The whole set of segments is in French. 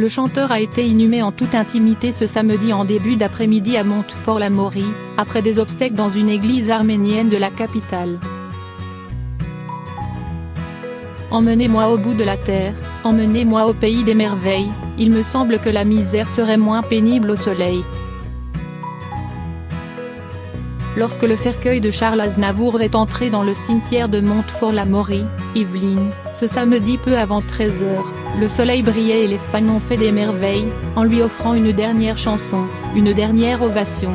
Le chanteur a été inhumé en toute intimité ce samedi en début d'après-midi à Montfort-l'Amaury, après des obsèques dans une église arménienne de la capitale. Emmenez-moi au bout de la terre, emmenez-moi au pays des merveilles, il me semble que la misère serait moins pénible au soleil. Lorsque le cercueil de Charles Aznavour est entré dans le cimetière de Montfort-l'Amaury, Yvelines, ce samedi peu avant 13 h, le soleil brillait et les fans ont fait des merveilles, en lui offrant une dernière chanson, une dernière ovation.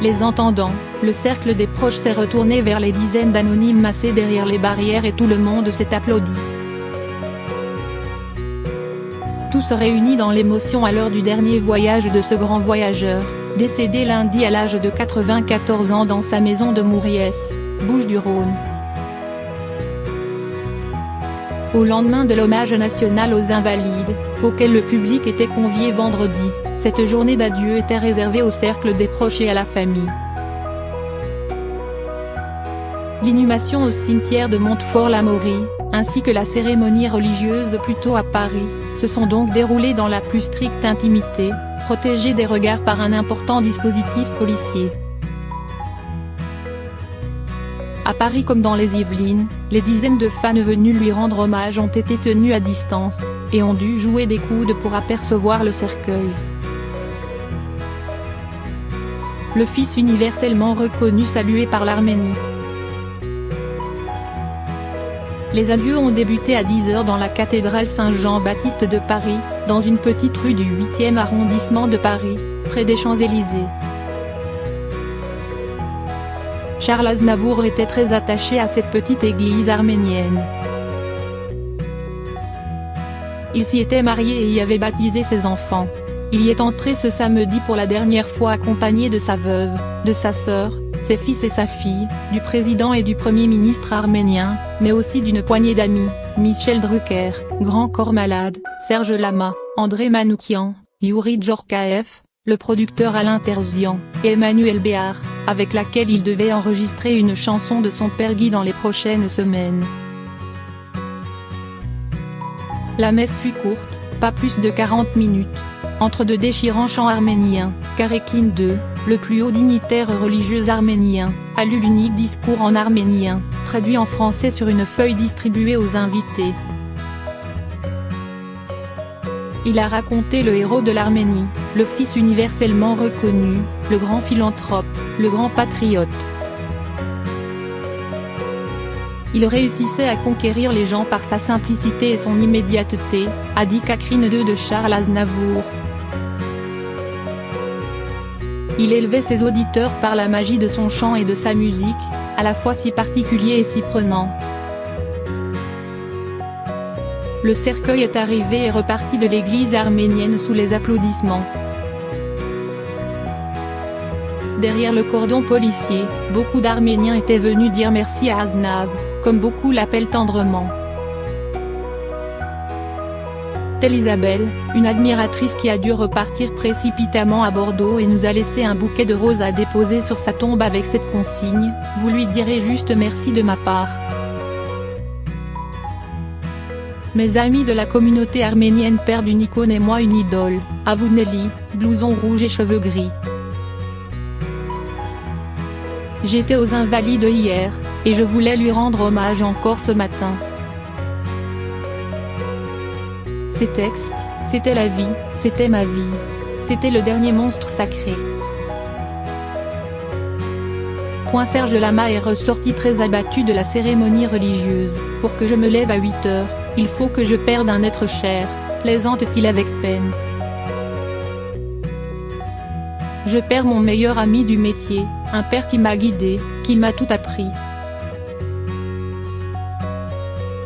Les entendant, le cercle des proches s'est retourné vers les dizaines d'anonymes massés derrière les barrières et tout le monde s'est applaudi. Tout se réunit dans l'émotion à l'heure du dernier voyage de ce grand voyageur, décédé lundi à l'âge de 94 ans dans sa maison de Mouriès, Bouches-du-Rhône. Au lendemain de l'hommage national aux Invalides, auquel le public était convié vendredi, cette journée d'adieu était réservée au cercle des proches et à la famille. L'inhumation au cimetière de Montfort-l'Amaury, ainsi que la cérémonie religieuse plus tôt à Paris, se sont donc déroulées dans la plus stricte intimité, protégées des regards par un important dispositif policier. À Paris comme dans les Yvelines, les dizaines de fans venus lui rendre hommage ont été tenus à distance, et ont dû jouer des coudes pour apercevoir le cercueil. Le fils universellement reconnu salué par l'Arménie. Les adieux ont débuté à 10 h dans la cathédrale Saint-Jean-Baptiste de Paris, dans une petite rue du 8e arrondissement de Paris, près des Champs-Élysées. Charles Aznavour était très attaché à cette petite église arménienne. Il s'y était marié et y avait baptisé ses enfants. Il y est entré ce samedi pour la dernière fois accompagné de sa veuve, de sa sœur, ses fils et sa fille, du président et du premier ministre arménien, mais aussi d'une poignée d'amis, Michel Drucker, Grand Corps Malade, Serge Lama, André Manoukian, Youri Djorkaeff, le producteur Alain Terzian, et Emmanuel Béard, avec laquelle il devait enregistrer une chanson de son père Guy dans les prochaines semaines. La messe fut courte, pas plus de 40 minutes. Entre deux déchirants chants arméniens, Karekin II, le plus haut dignitaire religieux arménien, a lu l'unique discours en arménien, traduit en français sur une feuille distribuée aux invités. Il a raconté le héros de l'Arménie, le fils universellement reconnu, le grand philanthrope, le grand patriote. Il réussissait à conquérir les gens par sa simplicité et son immédiateté, a dit Karekin II de Charles Aznavour. Il élevait ses auditeurs par la magie de son chant et de sa musique, à la fois si particulier et si prenant. Le cercueil est arrivé et reparti de l'église arménienne sous les applaudissements. Derrière le cordon policier, beaucoup d'Arméniens étaient venus dire merci à Aznav, comme beaucoup l'appellent tendrement. Telle Isabelle, une admiratrice qui a dû repartir précipitamment à Bordeaux et nous a laissé un bouquet de roses à déposer sur sa tombe avec cette consigne, vous lui direz juste merci de ma part. Mes amis de la communauté arménienne perdent une icône et moi une idole, avoue Nelly, blouson rouge et cheveux gris. J'étais aux Invalides hier, et je voulais lui rendre hommage encore ce matin. Ces textes, c'était la vie, c'était ma vie. C'était le dernier monstre sacré. Serge Lama est ressorti très abattu de la cérémonie religieuse. Pour que je me lève à 8 h, il faut que je perde un être cher, plaisante-t-il avec peine. Je perds mon meilleur ami du métier, un père qui m'a guidé, qui m'a tout appris.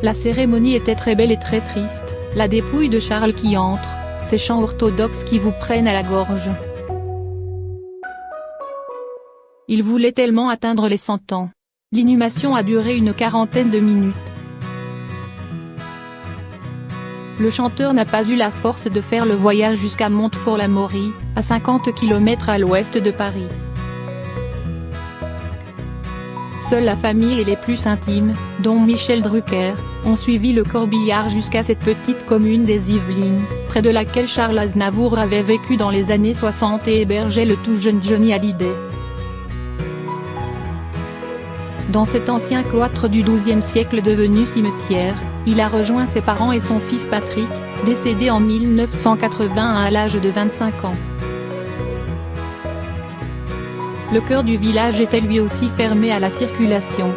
La cérémonie était très belle et très triste, la dépouille de Charles qui entre, ces chants orthodoxes qui vous prennent à la gorge. Il voulait tellement atteindre les 100 ans. L'inhumation a duré une quarantaine de minutes. Le chanteur n'a pas eu la force de faire le voyage jusqu'à Montfort-l'Amaury, à 50 km à l'ouest de Paris. Seule la famille et les plus intimes, dont Michel Drucker, ont suivi le corbillard jusqu'à cette petite commune des Yvelines, près de laquelle Charles Aznavour avait vécu dans les années 60 et hébergeait le tout jeune Johnny Hallyday. Dans cet ancien cloître du XIIe siècle devenu cimetière, il a rejoint ses parents et son fils Patrick, décédé en 1981 à l'âge de 25 ans. Le cœur du village était lui aussi fermé à la circulation.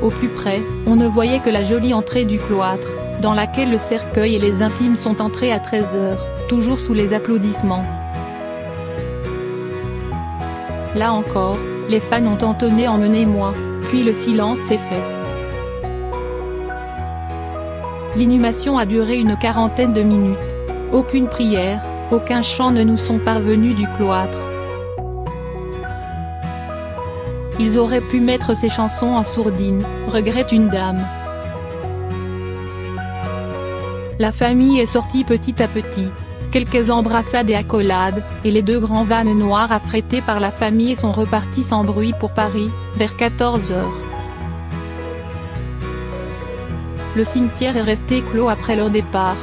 Au plus près, on ne voyait que la jolie entrée du cloître, dans laquelle le cercueil et les intimes sont entrés à 13 h, toujours sous les applaudissements. Là encore, les fans ont entonné « Emmenez-moi », puis le silence s'est fait. L'inhumation a duré une quarantaine de minutes. Aucune prière, aucun chant ne nous sont parvenus du cloître. Ils auraient pu mettre ces chansons en sourdine, regrette une dame. La famille est sortie petit à petit. Quelques embrassades et accolades, et les deux grands vannes noirs affrétés par la famille sont repartis sans bruit pour Paris, vers 14 h. Le cimetière est resté clos après leur départ.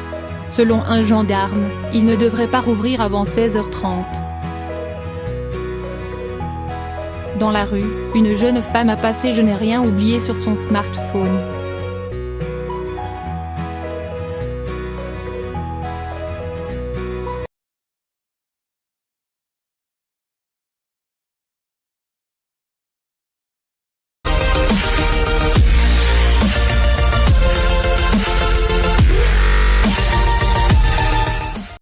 Selon un gendarme, il ne devrait pas rouvrir avant 16 h 30. Dans la rue, une jeune femme a passé « Je n'ai rien oublié » sur son smartphone.